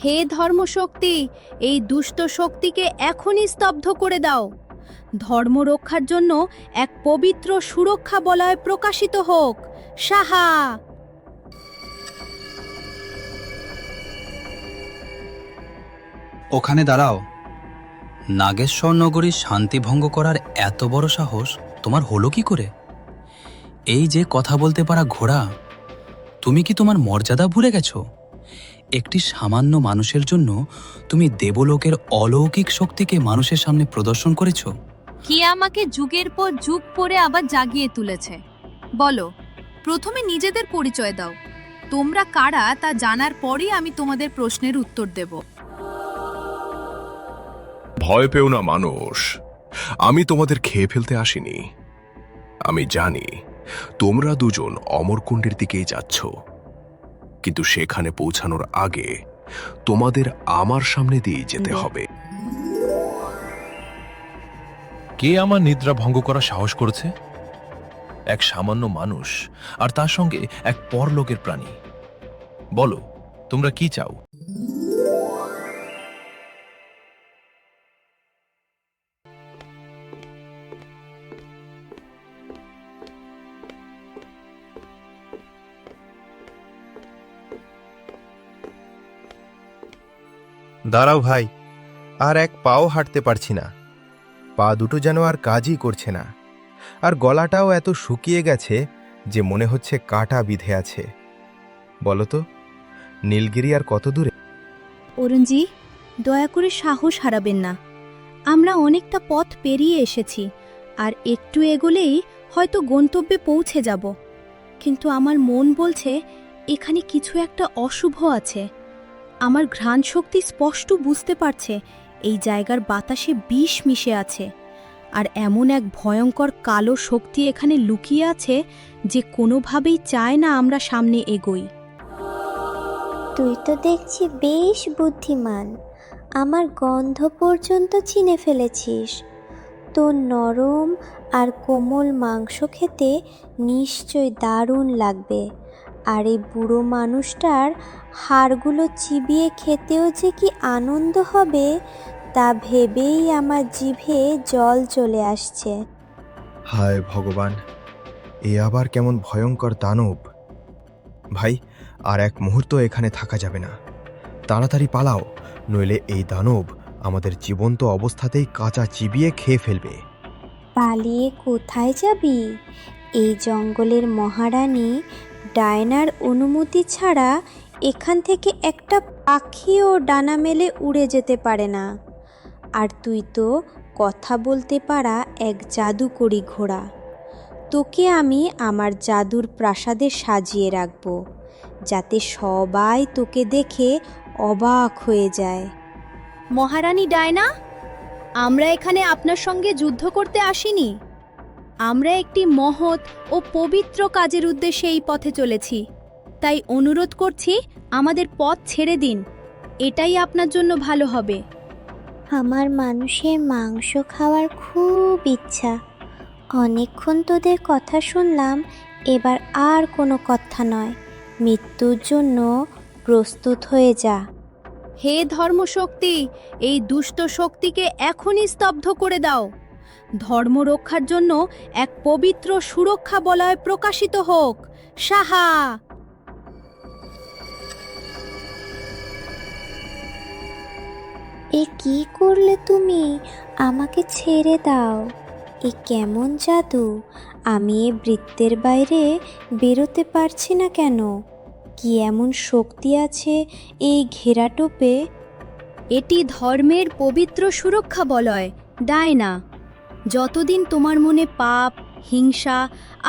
হে ধর্মশক্তি, এই দুষ্ট শক্তিকে এখনই স্তব্ধ করে দাও। ধর্ম রক্ষার জন্য এক পবিত্র সুরক্ষা বলয় প্রকাশিত হোক। সাহা! ওখানে দাঁড়াও। নাগেশ্বর নগরীর শান্তি ভঙ্গ করার এত বড় সাহস তোমার হলো কি করে? এই যে কথা বলতে পারা ঘোড়া, তুমি কি তোমার মর্যাদা ভুলে গেছো? একটি সামান্য মানুষের জন্য তুমি দেবলোকের অলৌকিক শক্তিকে মানুষের সামনে প্রদর্শন করেছো। কে আমাকে যুগের পর যুগ পরে আবার জাগিয়ে তুলেছে? বলো, প্রথমে নিজেদের পরিচয় দাও। তোমরা কারা তা জানার পরেই আমি তোমাদের প্রশ্নের উত্তর দেব। ভয় পেও না মানুষ, আমি তোমাদের খেয়ে ফেলতে আসিনি। আমি জানি তোমরা দুজন অমরকুণ্ডের দিকেই যাচ্ছ, কিন্তু সেখানে পৌঁছানোর আগে তোমাদের আমার সামনে দিয়ে যেতে হবে। কে আমার নিদ্রা ভঙ্গ করার সাহস করেছে? এক সামান্য মানুষ, আর তার সঙ্গে এক পরলোকের প্রাণী। বলো, তোমরা কি চাও? দাঁড়াও ভাই, আর এক পাও হাঁটতে পারছি না। পা দুটো যেন আর কাজই করছে না, আর গলাটাও এত শুকিয়ে গেছে যে মনে হচ্ছে কাঁটা বিঁধে আছে। বলো তো, নীলগিরি আর কত দূরে? অরুণজি, দয়া করে সাহস হারাবেন না। আমরা অনেকটা পথ পেরিয়ে এসেছি, আর একটু এগোলেই হয়তো গন্তব্যে পৌঁছে যাব। কিন্তু আমার মন বলছে এখানে কিছু একটা অশুভ আছে। আমার ঘ্রাণ শক্তি স্পষ্ট বুঝতে পারছে এই জায়গার বাতাসে বিষ মিশে আছে, আর এমন এক ভয়ঙ্কর কালো শক্তি এখানে লুকিয়ে আছে যে কোনোভাবেই চায় না আমরা সামনে এগোই। তুই তো দেখছি বেশ বুদ্ধিমান। আমার গন্ধ পর্যন্ত চিনে ফেলেছিস। তোর নরম আর কোমল মাংস খেতে নিশ্চয় দারুণ লাগবে। আর এই বুড়ো মানুষটার হাড়গুলো চিবিয়ে খেতেও যে কি আনন্দ হবে তা ভেবেই আমার জিভে জল চলে আসছে। হায় ভগবান, এ আবার কেমন ভয়ঙ্কর দানব! ভাই, আর এক মুহূর্ত এখানে থাকা যাবে না। তাড়াতাড়ি পালাও, নইলে এই দানব আমাদের জীবন্ত অবস্থাতেই কাঁচা চিবিয়ে খেয়ে ফেলবে। পালিয়ে কোথায় যাবি? এই জঙ্গলের মহারানী ডায়নার অনুমতি ছাড়া এখান থেকে একটা পাখিও ডানা মেলে উড়ে যেতে পারে না। আর তুই তো কথা বলতে পারা এক জাদুকরি ঘোড়া। তোকে আমি আমার জাদুর প্রাসাদে সাজিয়ে রাখব, যাতে সবাই তোকে দেখে অবাক হয়ে যায়। মহারানী ডায়না, আমরা এখানে আপনার সঙ্গে যুদ্ধ করতে আসিনি। আমরা একটি মহৎ ও পবিত্র কাজের উদ্দেশ্যে এই পথে চলেছি। তাই অনুরোধ করছি, আমাদের পথ ছেড়ে দিন। এটাই আপনার জন্য ভালো হবে। আমার মানুষের মাংস খাওয়ার খুব ইচ্ছা। অনেকক্ষণ তোদের কথা শুনলাম, এবার আর কোনো কথা নয়। মৃত্যুর জন্য প্রস্তুত হয়ে যা। হে ধর্মশক্তি, এই দুষ্ট শক্তিকে এখনই স্তব্ধ করে দাও। ধর্ম রক্ষার জন্য এক পবিত্র সুরক্ষা বলয় প্রকাশিত হোক। সাহা! এ কি করলে তুমি? আমাকে ছেড়ে দাও। এ কেমন জাদু? আমি এ বৃত্তের বাইরে বেরোতে পারছি না কেন? কি এমন শক্তি আছে এই ঘেরাটোপে? এটি ধর্মের পবিত্র সুরক্ষা বলয়, ডায়না। যতদিন তোমার মনে পাপ, হিংসা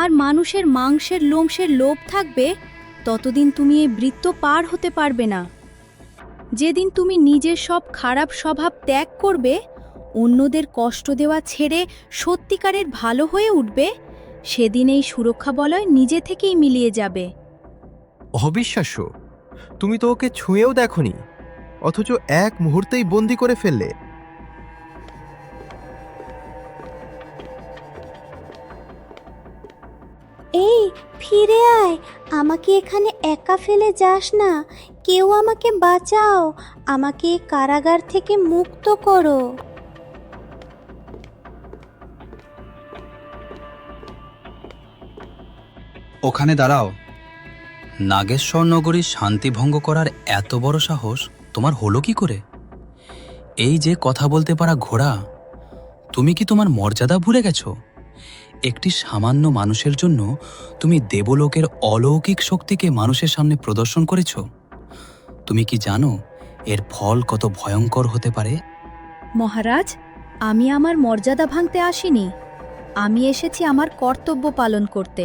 আর মানুষের মাংসের লোমসের লোভ থাকবে, ততদিন তুমি এই বৃত্ত পার হতে পারবে না। যেদিন তুমি নিজের সব খারাপ স্বভাব ত্যাগ করবে, অন্যদের কষ্ট দেওয়া ছেড়ে সত্যিকারের ভালো হয়ে উঠবে, সেদিন এই সুরক্ষা বলয় নিজে থেকেই মিলিয়ে যাবে। অবিশ্বাস্য! তুমি তো ওকে ছুঁয়েও দেখোনি, অথচ এক মুহূর্তেই বন্দি করে ফেললে। এই ফিরে আয়, আমাকে এখানে একা ফেলে যাস না। কেউ আমাকে বাঁচাও, আমাকে এই কারাগার থেকে মুক্ত করো। ওখানে দাঁড়াও। নাগেশ্বর নগরীর শান্তি ভঙ্গ করার এত বড় সাহস তোমার হলো কি করে? এই যে কথা বলতে পারা ঘোড়া, তুমি কি তোমার মর্যাদা ভুলে গেছো? একটি সামান্য মানুষের জন্য তুমি দেবলোকের অলৌকিক শক্তিকে মানুষের সামনে প্রদর্শন করেছো। তুমি কি জানো এর ফল কত ভয়ঙ্কর হতে পারে? মহারাজ, আমি আমার মর্যাদা ভাঙতে আসিনি। আমি এসেছি আমার কর্তব্য পালন করতে।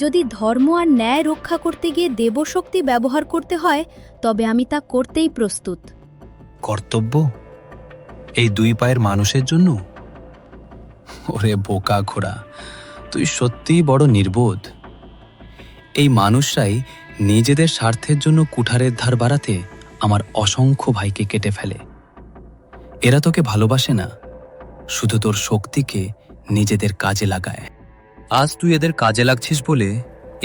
যদি ধর্ম আর ন্যায় রক্ষা করতে গিয়ে দেবশক্তি ব্যবহার করতে হয়, তবে আমি তা করতেই প্রস্তুত। কর্তব্য? এই দুই পায়ের মানুষের জন্য? ওরে বোকা ঘোড়া, তুই সত্যিই বড় নির্বোধ। এই মানুষরাই নিজেদের স্বার্থের জন্য কুঠারের ধার বাড়াতে আমার অসংখ্য ভাইকে কেটে ফেলে। এরা তোকে ভালোবাসে না, শুধু তোর শক্তিকে নিজেদের কাজে লাগায়। আজ তুই এদের কাজে লাগছিস বলে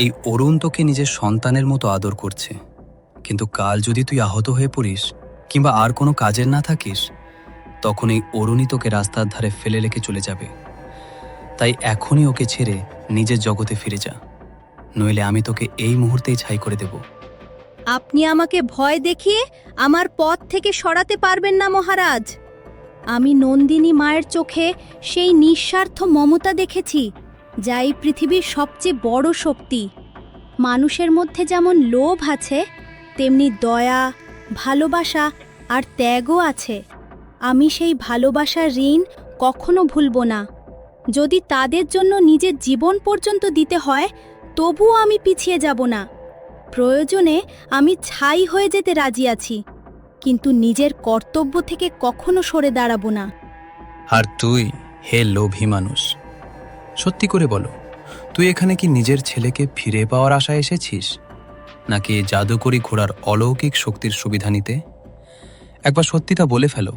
এই অরুণ তোকে নিজের সন্তানের মতো আদর করছে, কিন্তু কাল যদি তুই আহত হয়ে পড়িস কিংবা আর কোনো কাজের না থাকিস, তখন এই অরুণই তোকে রাস্তার ধারে ফেলে রেখে চলে যাবে। তাই এখনই ওকে ছেড়ে নিজের জগতে ফিরে যা, নইলে আমি তোকে এই মুহূর্তেই ছাই করে দেব। আপনি আমাকে ভয় দেখিয়ে আমার পথ থেকে সরাতে পারবেন না মহারাজ। আমি নন্দিনী মায়ের চোখে সেই নিঃস্বার্থ মমতা দেখেছি, যা এই পৃথিবীর সবচেয়ে বড় শক্তি। মানুষের মধ্যে যেমন লোভ আছে, তেমনি দয়া, ভালোবাসা আর ত্যাগও আছে। আমি সেই ভালোবাসার ঋণ কখনো ভুলব না। যদি তাদের জন্য নিজের জীবন পর্যন্ত দিতে হয়, তবুও আমি পিছিয়ে যাব না। প্রয়োজনে আমি ছাই হয়ে যেতে রাজি আছি, কিন্তু নিজের কর্তব্য থেকে কখনো সরে দাঁড়াবো না। আর তুই, হে লোভী মানুষ, সত্যি করে বলো, তুই এখানে কি নিজের ছেলেকে ফিরে পাওয়ার আশায় এসেছিস, নাকি এই জাদুকরী ঘোড়ার অলৌকিক শক্তির সুবিধা নিতে? একবার সত্যিটা বলে ফেলো।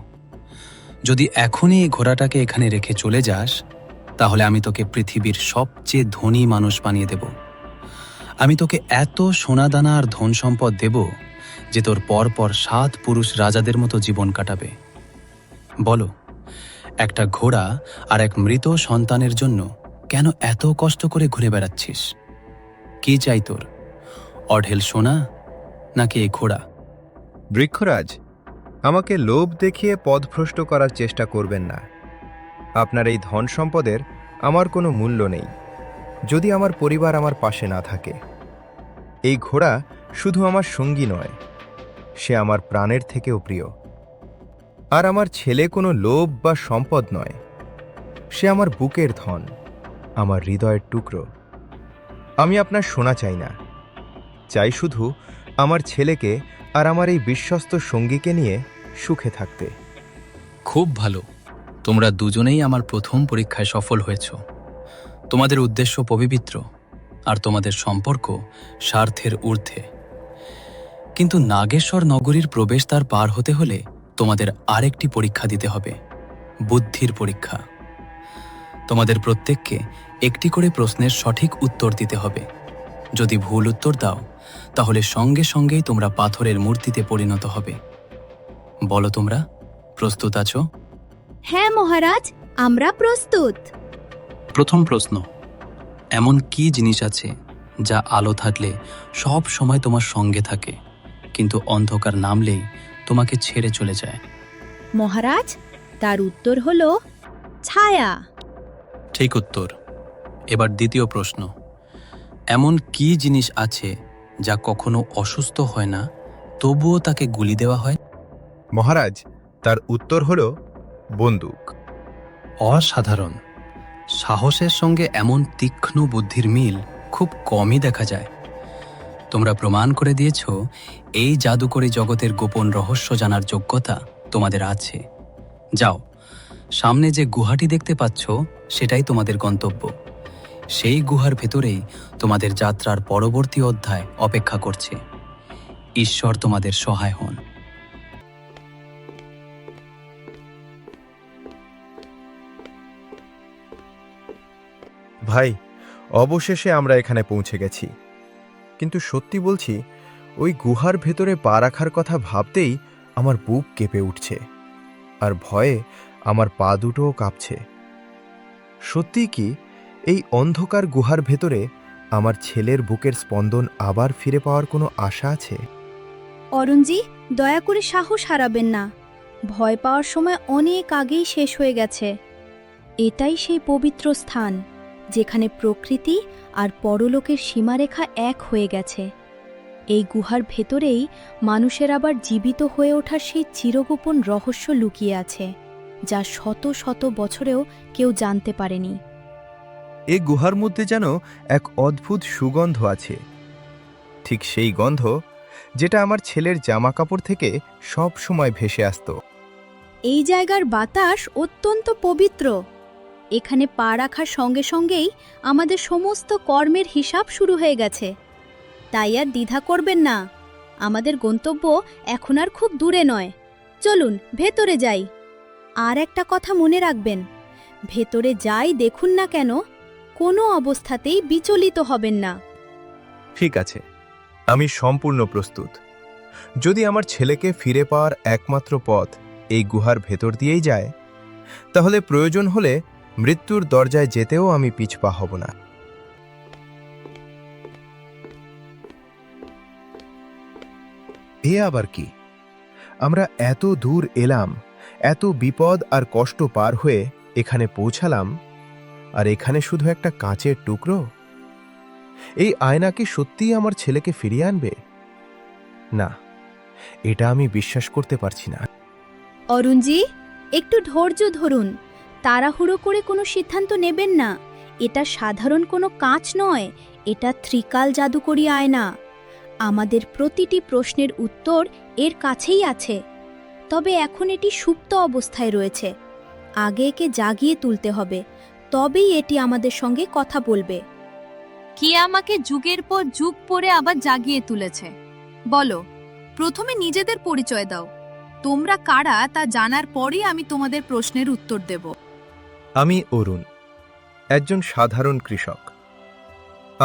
যদি এখনই এই ঘোড়াটাকে এখানে রেখে চলে যাস, তাহলে আমি তোকে পৃথিবীর সবচেয়ে ধনী মানুষ বানিয়ে দেব। আমি তোকে এত সোনাদানা আর ধন সম্পদ দেব যে তোর পরপর 7 পুরুষ রাজাদের মতো জীবন কাটাবে। বলো, একটা ঘোড়া আর এক মৃত সন্তানের জন্য কেন এত কষ্ট করে ঘুরে বেড়াচ্ছিস? কি চাই তোর? অঢেল সোনা নাকি এই ঘোড়া? বৃক্ষরাজ, আমাকে লোভ দেখিয়ে পথভ্রষ্ট করার চেষ্টা করবেন না। আপনার এই ধন সম্পদের আমার কোনো মূল্য নেই, যদি আমার পরিবার আমার পাশে না থাকে। এই ঘোড়া শুধু আমার সঙ্গী নয়, সে আমার প্রাণের থেকেও প্রিয়। আর আমার ছেলে কোনো লোভ বা সম্পদ নয়, সে আমার বুকের ধন, আমার হৃদয়ের টুকরো। আমি আপনার সোনা চাই না, চাই শুধু আমার ছেলেকে আর আমার এই বিশ্বস্ত সঙ্গীকে নিয়ে সুখে থাকতে। খুব ভালো, তোমরা দুজনেই আমার প্রথম পরীক্ষায় সফল হয়েছ। তোমাদের উদ্দেশ্য পবিত্র আর তোমাদের সম্পর্ক স্বার্থের ঊর্ধ্বে। কিন্তু নাগেশ্বর নগরীর প্রবেশদ্বার পার হতে হলে তোমাদের আরেকটি পরীক্ষা দিতে হবে, বুদ্ধির পরীক্ষা। তোমাদের প্রত্যেককে একটি করে প্রশ্নের সঠিক উত্তর দিতে হবে। যদি ভুল উত্তর দাও, তাহলে সঙ্গে সঙ্গেই তোমরা পাথরের মূর্তিতে পরিণত হবে। বলো, তোমরা প্রস্তুত আছো? হ্যাঁ মহারাজ, আমরা প্রস্তুত। প্রথম প্রশ্ন, এমন কি জিনিস আছে যা আলো থাকলে সব সময় তোমার সঙ্গে থাকে, কিন্তু অন্ধকার নামলেই তোমাকে ছেড়ে চলে যায়? মহারাজ, তার উত্তর হলো ছায়া। ঠিক উত্তর। এবার দ্বিতীয় প্রশ্ন, এমন কি জিনিস আছে যা কখনো অসুস্থ হয় না, তবুও তাকে গুলি দেওয়া হয়? মহারাজ, তার উত্তর হল বন্দুক। অসাধারণ। সাহসের সঙ্গে এমন তীক্ষ্ণ বুদ্ধির মিল খুব কমই দেখা যায়। তোমরা প্রমাণ করে দিয়েছ এই জাদুকরী জগতের গোপন রহস্য জানার যোগ্যতা তোমাদের আছে। যাও, সামনে যে গুহাটি দেখতে পাচ্ছ সেটাই তোমাদের গন্তব্য। সেই গুহার ভেতরেই তোমাদের যাত্রার পরবর্তী অধ্যায় অপেক্ষা করছে। ঈশ্বর তোমাদের সহায় হন। ভাই, অবশেষে আমরা এখানে পৌঁছে গেছি, কিন্তু সত্যি বলছি, ওই গুহার ভেতরে পা রাখার কথা ভাবতেই আমার বুক কেঁপে উঠছে, আর ভয়ে আমার পা দুটোও কাঁপছে। সত্যি কি এই অন্ধকার গুহার ভেতরে আমার ছেলের বুকের স্পন্দন আবার ফিরে পাওয়ার কোনো আশা আছে? অরুণজি, দয়া করে সাহস হারাবেন না। ভয় পাওয়ার সময় অনেক আগেই শেষ হয়ে গেছে। এটাই সেই পবিত্র স্থান যেখানে প্রকৃতি আর পরলোকের সীমারেখা এক হয়ে গেছে। এই গুহার ভেতরেই মানুষের আবার জীবিত হয়ে ওঠার সেই চিরগোপন রহস্য লুকিয়ে আছে, যা শত শত বছরেও কেউ জানতে পারেনি। এই গুহার মধ্যে যেন এক অদ্ভুত সুগন্ধ আছে, ঠিক সেই গন্ধ যেটা আমার ছেলের জামা কাপড় থেকে সব সময় ভেসে আসতো। এই জায়গার বাতাস অত্যন্ত পবিত্র। এখানে পা রাখার সঙ্গে সঙ্গেই আমাদের সমস্ত কর্মের হিসাব শুরু হয়ে গেছে। তাই আর দ্বিধা করবেন না, আমাদের গন্তব্য এখন আর খুব দূরে নয়। চলুন ভেতরে যাই। আর একটা কথা মনে রাখবেন, ভেতরে যাই দেখুন না কেন, কোনো অবস্থাতেই বিচলিত হবেন না। ঠিক আছে, আমি সম্পূর্ণ প্রস্তুত। যদি আমার ছেলেকে ফিরে পাওয়ার একমাত্র পথ এই গুহার ভেতর দিয়েই যায়, তাহলে প্রয়োজন হলে মৃত্যুর দরজায় যেতেও আমি পিছপা হব না। এ আবার কি? আমরা এত দূর এলাম, এত বিপদ আর কষ্ট পার হয়ে এখানে পৌঁছালাম, আর এখানে শুধু একটা কাঁচের টুকরো? এই আয়না কি সত্যিই আমার ছেলেকে ফিরিয়ে আনবে? না, এটা আমি বিশ্বাস করতে পারছি না। অরুণজি, একটু ধৈর্য ধরুন। তাড়াহুড়ো করে কোনো সিদ্ধান্ত নেবেন না। এটা সাধারণ কোনো কাঁচ নয়, এটা ত্রিকাল জাদুকরি আয়না। আমাদের প্রতিটি প্রশ্নের উত্তর এর কাছেই আছে। তবে এখন এটি সুপ্ত অবস্থায় রয়েছে। আগে একে জাগিয়ে তুলতে হবে, তবেই এটি আমাদের সঙ্গে কথা বলবে। কে আমাকে যুগের পর যুগ পরে আবার জাগিয়ে তুলেছে? বলো, প্রথমে নিজেদের পরিচয় দাও। তোমরা কারা তা জানার পরই আমি তোমাদের প্রশ্নের উত্তর দেব। আমি অরুণ, একজন সাধারণ কৃষক।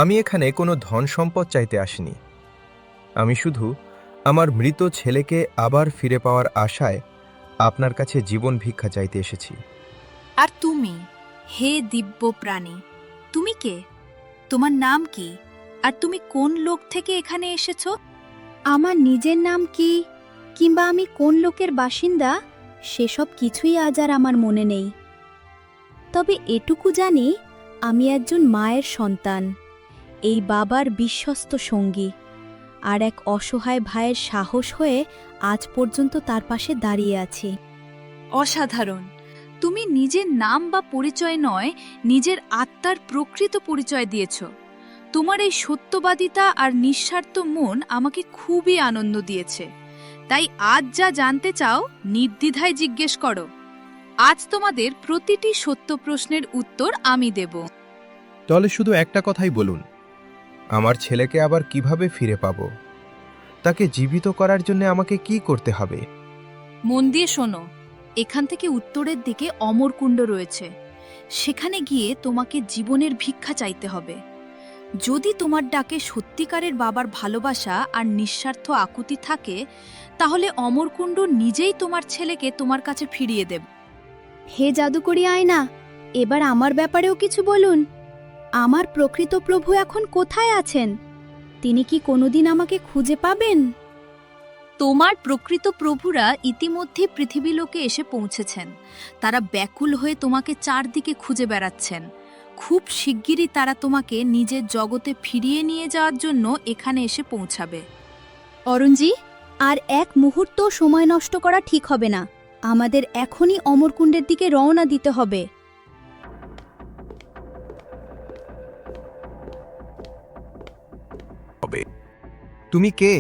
আমি এখানে কোনো ধন সম্পদ চাইতে আসিনি। আমি শুধু আমার মৃত ছেলেকে আবার ফিরে পাওয়ার আশায় আপনার কাছে জীবন ভিক্ষা চাইতে এসেছি। আর তুমি, হে দিব্য প্রাণী, তুমি কে? তোমার নাম কি? আর তুমি কোন লোক থেকে এখানে এসেছো? আমার নিজের নাম কি, কিংবা আমি কোন লোকের বাসিন্দা, সেসব কিছুই আজ আর আমার মনে নেই। তবে এটুকু জানি, আমি একজন মায়ের সন্তান, এই বাবার বিশ্বস্ত সঙ্গী, আর এক অসহায় ভাইয়ের সাহস হয়ে আজ পর্যন্ত তার পাশে দাঁড়িয়ে আছি। অসাধারণ। তুমি নিজের নাম বা পরিচয় নয়, নিজের আত্মার প্রকৃত পরিচয় দিয়েছ। তোমার এই সত্যবাদিতা আর নিঃস্বার্থ মন আমাকে খুবই আনন্দ দিয়েছে। তাই আজ যা জানতে চাও, নির্দ্বিধায় জিজ্ঞেস করো। আজ তোমাদের প্রতিটি সত্য প্রশ্নের উত্তর আমি দেব। তাহলে শুধু একটা কথাই বলুন, আমার ছেলেকে আবার কিভাবে ফিরে পাব? তাকে জীবিত করার জন্য আমাকে কি করতে হবে? মন দিয়ে শোনো, এখান থেকে উত্তরের দিকে অমরকুণ্ড রয়েছে। সেখানে গিয়ে তোমাকে জীবনের ভিক্ষা চাইতে হবে। যদি তোমার ডাকে সত্যিকারের বাবার ভালোবাসা আর নিঃস্বার্থ আকুতি থাকে, তাহলে অমরকুণ্ড নিজেই তোমার ছেলেকে তোমার কাছে ফিরিয়ে দেবে। হে জাদুকরি আয়না, এবার আমার ব্যাপারেও কিছু বলুন। আমার প্রকৃত প্রভু এখন কোথায় আছেন? তিনি কি কোনোদিন আমাকে খুঁজে পাবেন? তোমার প্রকৃত প্রভুরা ইতিমধ্যে পৃথিবীলোকে এসে পৌঁছেছেন। তারা ব্যাকুল হয়ে তোমাকে চারদিকে খুঁজে বেড়াচ্ছেন। খুব শিগগিরই তারা তোমাকে নিজের জগতে ফিরিয়ে নিয়ে যাওয়ার জন্য এখানে এসে পৌঁছাবে। অরুণজি, আর এক মুহূর্ত সময় নষ্ট করা ঠিক হবে না। আমাদের এখনই অমরকুণ্ডের দিকে রওনা দিতে হবে। তুমি কে?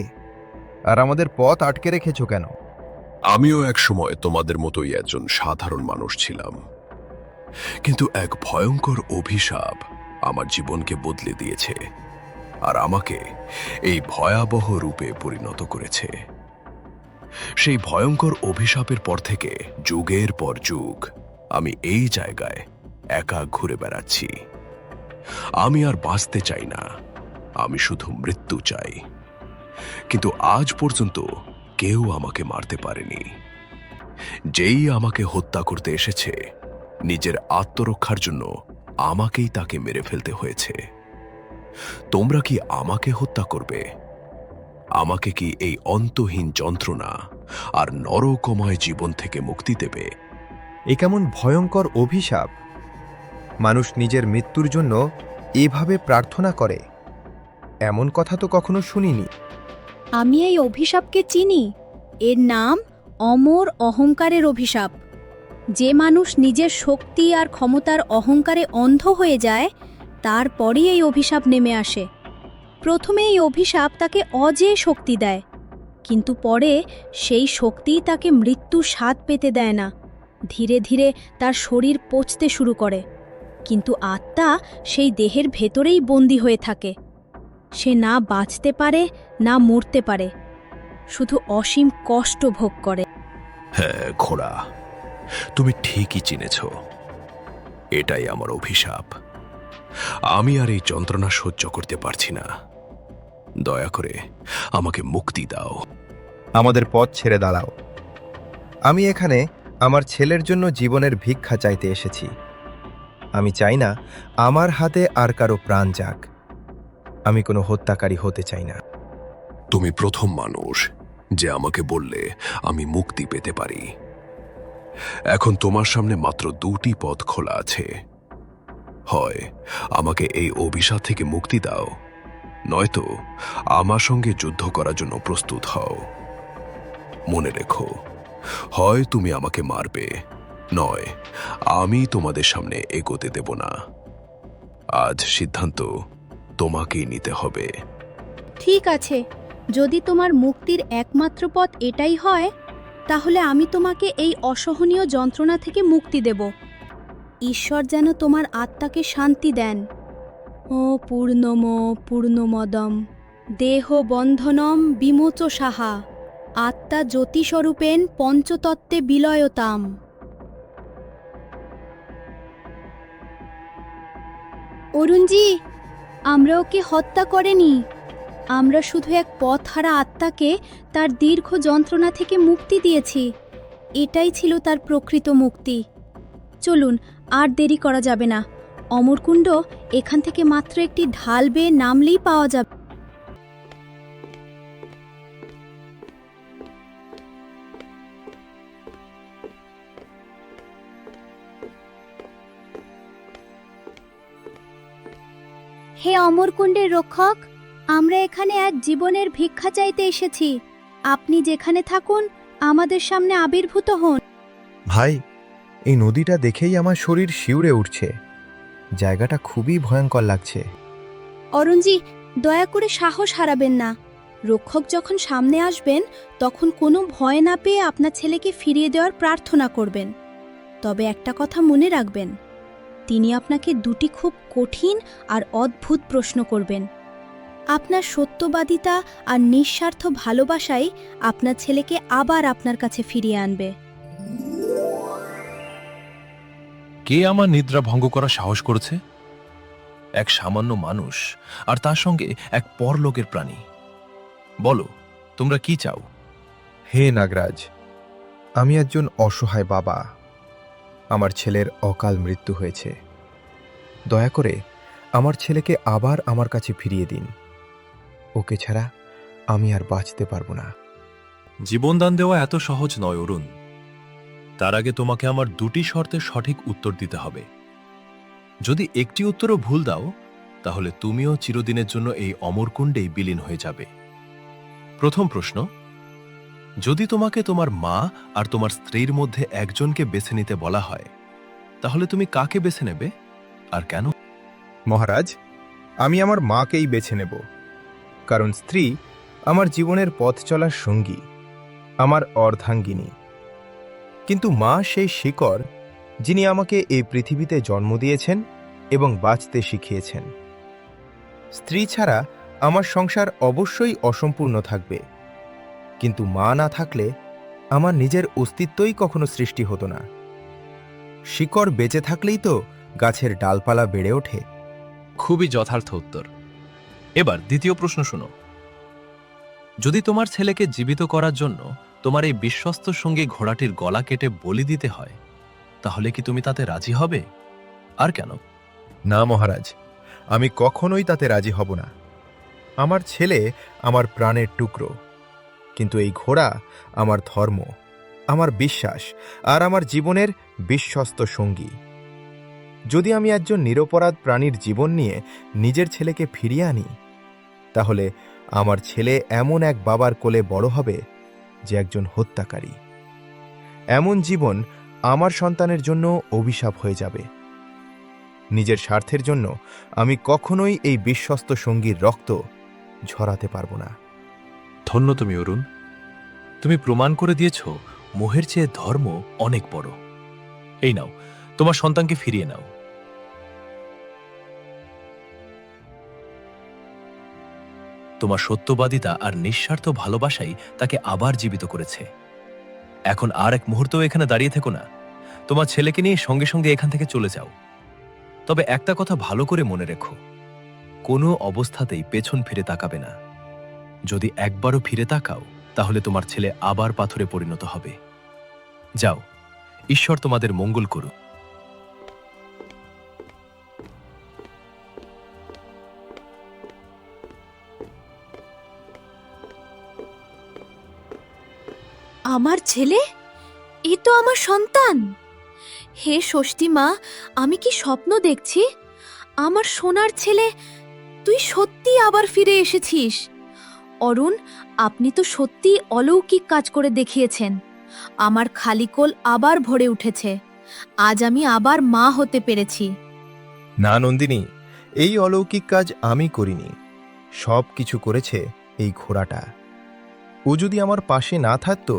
আর আমাদের পথ আটকে রেখেছো কেন? আমিও এক সময় তোমাদের মতোই একজন সাধারণ মানুষ ছিলাম, কিন্তু এক ভয়ঙ্কর অভিশাপ আমার জীবনকে বদলে দিয়েছে আর আমাকে এই ভয়াবহ রূপে পরিণত করেছে। সেই ভয়ঙ্কর অভিশাপের পর থেকে যুগের পর যুগ আমি এই জায়গায় একা ঘুরে বেড়াচ্ছি। আমি আর বাঁচতে চাই না, আমি শুধু মৃত্যু চাই। কিন্তু আজ পর্যন্ত কেউ আমাকে মারতে পারেনি। যেই আমাকে হত্যা করতে এসেছে, নিজের আত্মরক্ষার জন্য আমাকেই তাকে মেরে ফেলতে হয়েছে। তোমরা কি আমাকে হত্যা করবে? আমাকে কি এই অন্তহীন যন্ত্রণা আর নরকময় জীবন থেকে মুক্তি দেবে? এ কেমন ভয়ঙ্কর অভিশাপ! মানুষ নিজের মৃত্যুর জন্য এভাবে প্রার্থনা করে, এমন কথা তো কখনো শুনিনি। আমি এই অভিশাপকে চিনি। এর নাম অমর অহংকারের অভিশাপ। যে মানুষ নিজের শক্তি আর ক্ষমতার অহংকারে অন্ধ হয়ে যায়, তারপরই এই অভিশাপ নেমে আসে। প্রথমে এই অভিশাপ তাকে অজেয় শক্তি দেয়, কিন্তু পরে সেই শক্তিই তাকে মৃত্যুর স্বাদ পেতে দেয় না। ধীরে ধীরে তার শরীর পচতে শুরু করে, কিন্তু আত্মা সেই দেহের ভেতরেই বন্দী হয়ে থাকে। সে না বাঁচতে পারে, না মরতে পারে, শুধু অসীম কষ্ট ভোগ করে। হ্যাঁ ঘোড়া, তুমি ঠিকই চিনেছ। এটাই আমার অভিশাপ। আমি আর এই যন্ত্রণা সহ্য করতে পারছি না। দয়া করে আমাকে মুক্তি দাও। আমাদের পথ ছেড়ে দাঁড়াও। আমি এখানে আমার ছেলের জন্য জীবনের ভিক্ষা চাইতে এসেছি। আমি চাই না আমার হাতে আর কারো প্রাণ যাক। আমি কোনো হত্যাকারী হতে চাই না। তুমি প্রথম মানুষ যে আমাকে বললে আমি মুক্তি পেতে পারি। এখন তোমার সামনে মাত্র দুটি পথ খোলা আছে। হয় আমাকে এই অভিশাপ থেকে মুক্তি দাও, নয়তো আমার সঙ্গে যুদ্ধ করার জন্য প্রস্তুত হও। মনে রেখো, হয় তুমি আমাকে মারবে, নয় আমি তোমাদের সামনে এগোতে দেব না। আজ সিদ্ধান্ত তোমাকেই নিতে হবে। ঠিক আছে, যদি তোমার মুক্তির একমাত্র পথ এটাই হয়, তাহলে আমি তোমাকে এই অসহনীয় যন্ত্রণা থেকে মুক্তি দেব। ঈশ্বর যেন তোমার আত্মাকে শান্তি দেন। ও পূর্ণমদম দেহ বন্ধনম বিমোচ সাহা আত্মা জ্যোতিস্বরূপেণ পঞ্চতত্ত্বে বিলয়তাম। অরুণজি, আমরা ওকে হত্যা করেনি। আমরা শুধু এক পথহারা আত্মাকে তার দীর্ঘ যন্ত্রণা থেকে মুক্তি দিয়েছি। এটাই ছিল তার প্রকৃত মুক্তি। চলুন, আর দেরি করা যাবে না। অমরকুণ্ড এখান থেকে মাত্র একটি ঢাল বেয়ে নামলেই পাওয়া যাবে। হে অমরকুণ্ডের রক্ষক, আমরা এখানে এক জীবনের ভিক্ষা চাইতে এসেছি। আপনি যেখানে থাকুন, আমাদের সামনে আবির্ভূত হন। ভাই, এই নদীটা দেখেই আমার শরীর শিউরে উঠছে। জায়গাটা খুবই ভয়ঙ্কর লাগছে। অরুণজি, দয়া করে সাহস হারাবেন না। রক্ষক যখন সামনে আসবেন, তখন কোনো ভয় না পেয়ে আপনার ছেলেকে ফিরিয়ে দেওয়ার প্রার্থনা করবেন। তবে একটা কথা মনে রাখবেন, তিনি আপনাকে দুটি খুব কঠিন আর অদ্ভুত প্রশ্ন করবেন। আপনার সত্যবাদিতা আর নিঃস্বার্থ ভালোবাসাই আপনার ছেলেকে আবার আপনার কাছে ফিরিয়ে আনবে। কে আমার নিদ্রা ভঙ্গ করার সাহস করেছে? এক সামান্য মানুষ, আর তার সঙ্গে এক পরলোকের প্রাণী। বলো, তোমরা কি চাও? হে নাগরাজ, আমি একজন অসহায় বাবা। আমার ছেলের অকাল মৃত্যু হয়েছে। দয়া করে আমার ছেলেকে আবার আমার কাছে ফিরিয়ে দিন। ওকে ছাড়া আমি আর বাঁচতে পারবো না। জীবনদান দেওয়া এত সহজ নয় অরুণ। তার আগে তোমাকে আমার দুটি শর্তের সঠিক উত্তর দিতে হবে। যদি একটি উত্তরও ভুল দাও, তাহলে তুমিও চিরদিনের জন্য এই অমরকুণ্ডেই বিলীন হয়ে যাবে। প্রথম প্রশ্ন, যদি তোমাকে তোমার মা আর তোমার স্ত্রীর মধ্যে একজনকে বেছে নিতে বলা হয়, তাহলে তুমি কাকে বেছে নেবে আর কেন? মহারাজ, আমি আমার মাকেই বেছে নেব, কারণ স্ত্রী আমার জীবনের পথ চলার সঙ্গী, আমার অর্ধাঙ্গিনী। কিন্তু মা সেই শিকড়, যিনি আমাকে এই পৃথিবীতে জন্ম দিয়েছেন এবং বাঁচতে শিখিয়েছেন। স্ত্রী ছাড়া আমার সংসার অবশ্যই অসম্পূর্ণ থাকবে, কিন্তু মা না থাকলে আমার নিজের অস্তিত্বই কখনো সৃষ্টি হতো না। শিকড় বেঁচে থাকলেই তো গাছের ডালপালা বেড়ে ওঠে। খুবই যথার্থ উত্তর। এবার দ্বিতীয় প্রশ্ন শোনো। যদি তোমার ছেলেকে জীবিত করার জন্য তোমার এই বিশ্বস্ত সঙ্গী ঘোড়াটির গলা কেটে বলি দিতে হয়, তাহলে কি তুমি তাতে রাজি হবে? আর কেন? না মহারাজ, আমি কখনোই তাতে রাজি হব না। আমার ছেলে আমার প্রাণের টুকরো, কিন্তু এই ঘোড়া আমার ধর্ম, আমার বিশ্বাস আর আমার জীবনের বিশ্বস্ত সঙ্গী। যদি আমি একজন নিরপরাধ প্রাণীর জীবন নিয়ে নিজের ছেলেকে ফিরিয়ে আনি, তাহলে আমার ছেলে এমন এক বাবার কোলে বড় হবে যে একজন হত্যাকারী। এমন জীবন আমার সন্তানের জন্য অভিশাপ হয়ে যাবে। নিজের স্বার্থের জন্য আমি কখনোই এই বিশ্বস্ত সঙ্গীর রক্ত ঝরাতে পারবো না। ধন্য তুমি অরুণ, তুমি প্রমাণ করে দিয়েছ মোহের চেয়ে ধর্ম অনেক বড়। এই নাও, তোমার সন্তানকে ফিরিয়ে নাও। তোমার সত্যবাদিতা আর নিঃস্বার্থ ভালোবাসাই তাকে আবার জীবিত করেছে। এখন আর এক মুহূর্তও এখানে দাঁড়িয়ে থেকো না, তোমার ছেলেকে নিয়ে সঙ্গে সঙ্গে এখান থেকে চলে যাও। তবে একটা কথা ভালো করে মনে রেখো, কোনো অবস্থাতেই পেছন ফিরে তাকাবে না। যদি একবারও ফিরে তাকাও, তাহলে তোমার ছেলে আবার পাথরে পরিণত হবে। যাও, ঈশ্বর তোমাদের মঙ্গল করুক। আমার ছেলে? এ তো আমার সন্তান। হে ষষ্ঠী মা, আমি কি স্বপ্ন দেখছি? আমার সোনার ছেলে, তুই সত্যি আবার ফিরে এসেছিস। অরুণ, আপনি তো সত্যি অলৌকিক কাজ করে দেখিয়েছেন। আমার খালি কোল আবার ভরে উঠেছে। আজ আমি আবার মা হতে পেরেছি। না নন্দিনী, এই অলৌকিক কাজ আমি করিনি, সব কিছু করেছে এই ঘোড়াটা। ও যদি আমার পাশে না থাকতো,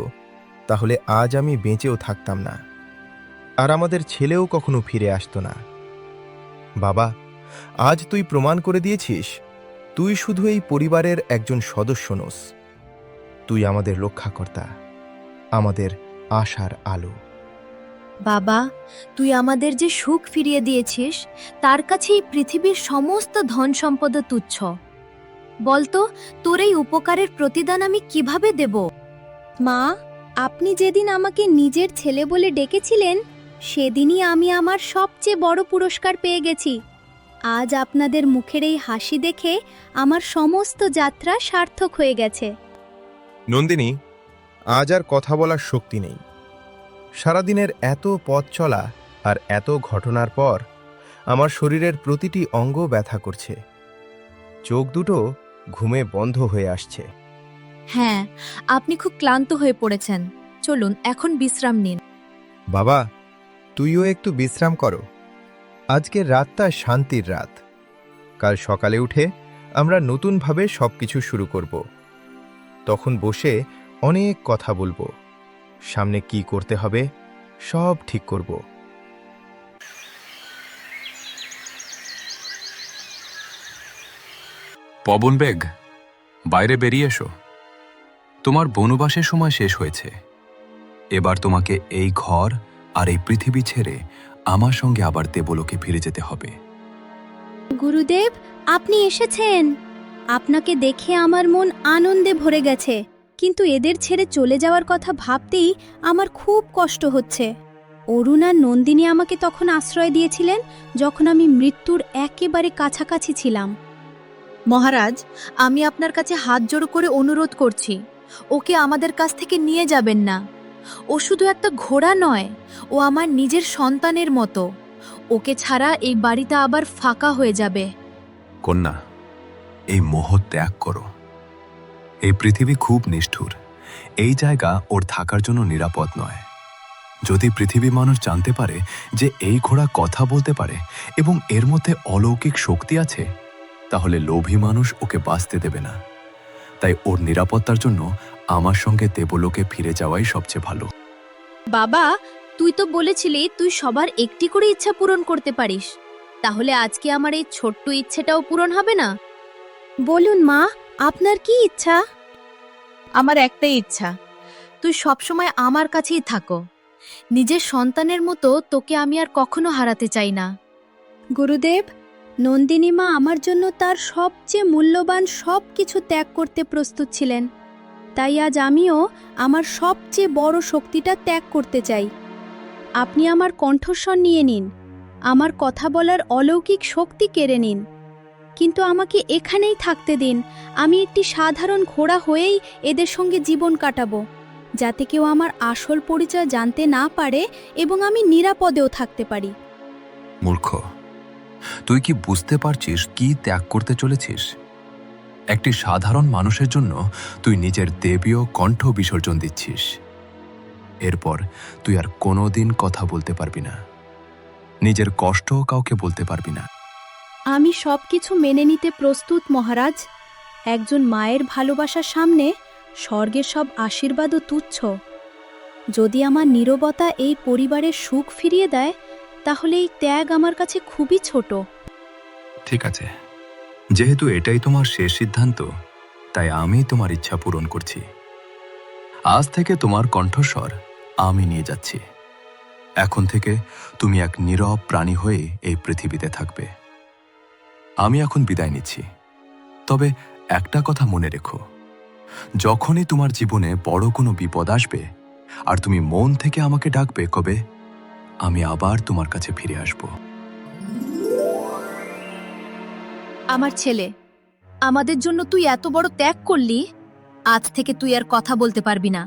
তাহলে আজ আমি বেঁচেও থাকতাম না, আর আমাদের ছেলেও কখনো ফিরে আসতো না। বাবা, আজ তুই প্রমাণ করে দিয়েছিস তুই শুধু এই পরিবারের একজন সদস্য নোস, তুই আমাদের রক্ষাকর্তা, আমাদের আশার আলো। বাবা, তুই আমাদের যে সুখ ফিরিয়ে দিয়েছিস, তার কাছে এই পৃথিবীর সমস্ত ধন সম্পদ তুচ্ছ। বলতো, তোর এই উপকারের প্রতিদান আমি কিভাবে দেব? মা, আপনি যেদিন আমাকে নিজের ছেলে বলে ডেকেছিলেন, সেদিনই আমি আমার সবচেয়ে বড় পুরস্কার পেয়ে গেছি। আজ আপনাদের মুখের এই হাসি দেখে আমার সমস্ত যাত্রা সার্থক হয়ে গেছে। নন্দিনী, আজ আর কথা বলার শক্তি নেই। সারাদিনের এত পথ চলা আর এত ঘটনার পর আমার শরীরের প্রতিটি অঙ্গ ব্যথা করছে, চোখ দুটো ঘুমে বন্ধ হয়ে আসছে। হ্যাঁ, আপনি খুব ক্লান্ত হয়ে পড়েছেন। চলুন এখন বিশ্রাম নিন। বাবা, তুইও একটু বিশ্রাম করো। আজকের রাতটা শান্তির রাত। কাল সকালে উঠে আমরা নতুনভাবে সবকিছু শুরু করব। তখন বসে অনেক কথা বলবো, সামনে কি করতে হবে সব ঠিক করব। পবন বেগ, বাইরে বেরিয়ে এসো। তোমার বনবাসের সময় শেষ হয়েছে। এবার তোমাকে এই ঘর আর এই পৃথিবী ছেড়ে আমার সঙ্গে আবার দেবলোকে ফিরে যেতে হবে। গুরুদেব, আপনি এসেছেন। আপনাকে দেখে আমার মন আনন্দে ভরে গেছে, কিন্তু এদের ছেড়ে চলে যাওয়ার কথা ভাবতেই আমার খুব কষ্ট হচ্ছে। অরুণ আর নন্দিনী আমাকে তখন আশ্রয় দিয়েছিলেন, যখন আমি মৃত্যুর একেবারে কাছাকাছি ছিলাম। মহারাজ, আমি আপনার কাছে হাত জোড়ো করে অনুরোধ করছি, ওকে আমাদের কাছ থেকে নিয়ে যাবেন না। ও শুধু একটা ঘোড়া নয়, ও আমার নিজের সন্তানের মতো। ওকে ছাড়া এই বাড়িটা আবার ফাঁকা হয়ে যাবে। কন্যা, এই মোহ ত্যাগ করো। এই পৃথিবী খুব নিষ্ঠুর। এই জায়গা ওর থাকার জন্য নিরাপদ নয়। যদি পৃথিবী মানুষ জানতে পারে যে এই ঘোড়া কথা বলতে পারে এবং এর মধ্যে অলৌকিক শক্তি আছে, তাহলে লোভী মানুষ ওকে বাঁচতে দেবে না। তাই ওর নিরাপত্তার জন্য আমার সঙ্গে দেবলোকে ফিরে যাওয়াই সবচেয়ে ভালো। বাবা, তুই তো বলেছিলি তুই সবার একটি করে ইচ্ছা পূরণ করতে পারিস। তাহলে আজকে আমার এই ছোট্ট ইচ্ছেটাও পূরণ হবে না? বলুন মা, আপনার কি ইচ্ছা? আমার একটাই ইচ্ছা, তুই সবসময় আমার কাছেই থাকো। নিজের সন্তানের মতো তোকে আমি আর কখনো হারাতে চাই না। গুরুদেব, নন্দিনী মা আমার জন্য তার সবচেয়ে মূল্যবান সব কিছু ত্যাগ করতে প্রস্তুত ছিলেন, তাই আজ আমিও আমার সবচেয়ে বড় শক্তিটা ত্যাগ করতে চাই। আপনি আমার কণ্ঠস্বর নিয়ে নিন, আমার কথা বলার অলৌকিক শক্তি কেড়ে নিন, কিন্তু আমাকে এখানেই থাকতে দিন। আমি একটি সাধারণ ঘোড়া হয়েই এদের সঙ্গে জীবন কাটাবো, যাতে কেউ আমার আসল পরিচয় জানতে না পারে এবং আমি নিরাপদেও থাকতে পারি। মূর্খ, তুই কি বুঝতে পারছিস কি ত্যাগ করতে চলেছিস? একটি সাধারণ মানুষের জন্য তুই নিজের দেবীয় কণ্ঠ বিসর্জন দিচ্ছিস। এরপর তুই আর কোনোদিন কথা বলতে পারবি না, নিজের কষ্টও কাউকে বলতে পারবি না। আমি সবকিছু মেনে নিতে প্রস্তুত মহারাজ। একজন মায়ের ভালোবাসার সামনে স্বর্গের সব আশীর্বাদও তুচ্ছ। যদি আমার নীরবতা এই পরিবারের সুখ ফিরিয়ে দেয়, তাহলে এই ত্যাগ আমার কাছে খুবই ছোট। ঠিক আছে, যেহেতু এটাই তোমার শেষ সিদ্ধান্ত, তাই আমি তোমার ইচ্ছা পূরণ করছি। আজ থেকে তোমার কণ্ঠস্বর আমি নিয়ে যাচ্ছি। এখন থেকে তুমি এক নীরব প্রাণী হয়ে এই পৃথিবীতে থাকবে। আমি এখন বিদায় নিচ্ছি, তবে একটা কথা মনে রেখো, যখনই তোমার জীবনে বড় কোনো বিপদ আসবে আর তুমি মন থেকে আমাকে ডাকবে, কবে আমি আবার তোমার কাছে ফিরে আসব। আমার ছেলে, আমাদের জন্য তুই এত বড় ত্যাগ করলি। আজ থেকে তুই আর কথা বলতে পারবি না,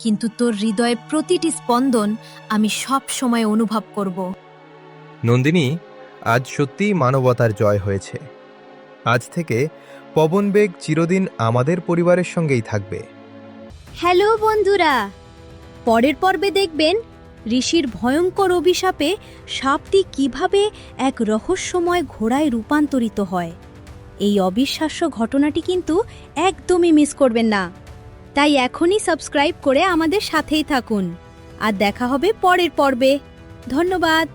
কিন্তু তোর হৃদয়ের প্রতিটি স্পন্দন আমি সব সময় অনুভব করব। নন্দিনী, আজ সত্যিই মানবতার জয় হয়েছে। আজ থেকে পবনবেগ চিরদিন আমাদের পরিবারের সঙ্গেই থাকবে। হ্যালো বন্ধুরা, পরের পর্বে দেখবেন ঋষির ভয়ঙ্কর অভিশাপে সাপটি কিভাবে এক রহস্যময় ঘোড়ায় রূপান্তরিত হয়। এই অবিশ্বাস্য ঘটনাটি কিন্তু একদমই মিস করবেন না। তাই এখনই সাবস্ক্রাইব করে আমাদের সাথেই থাকুন, আর দেখা হবে পরের পর্বে। ধন্যবাদ।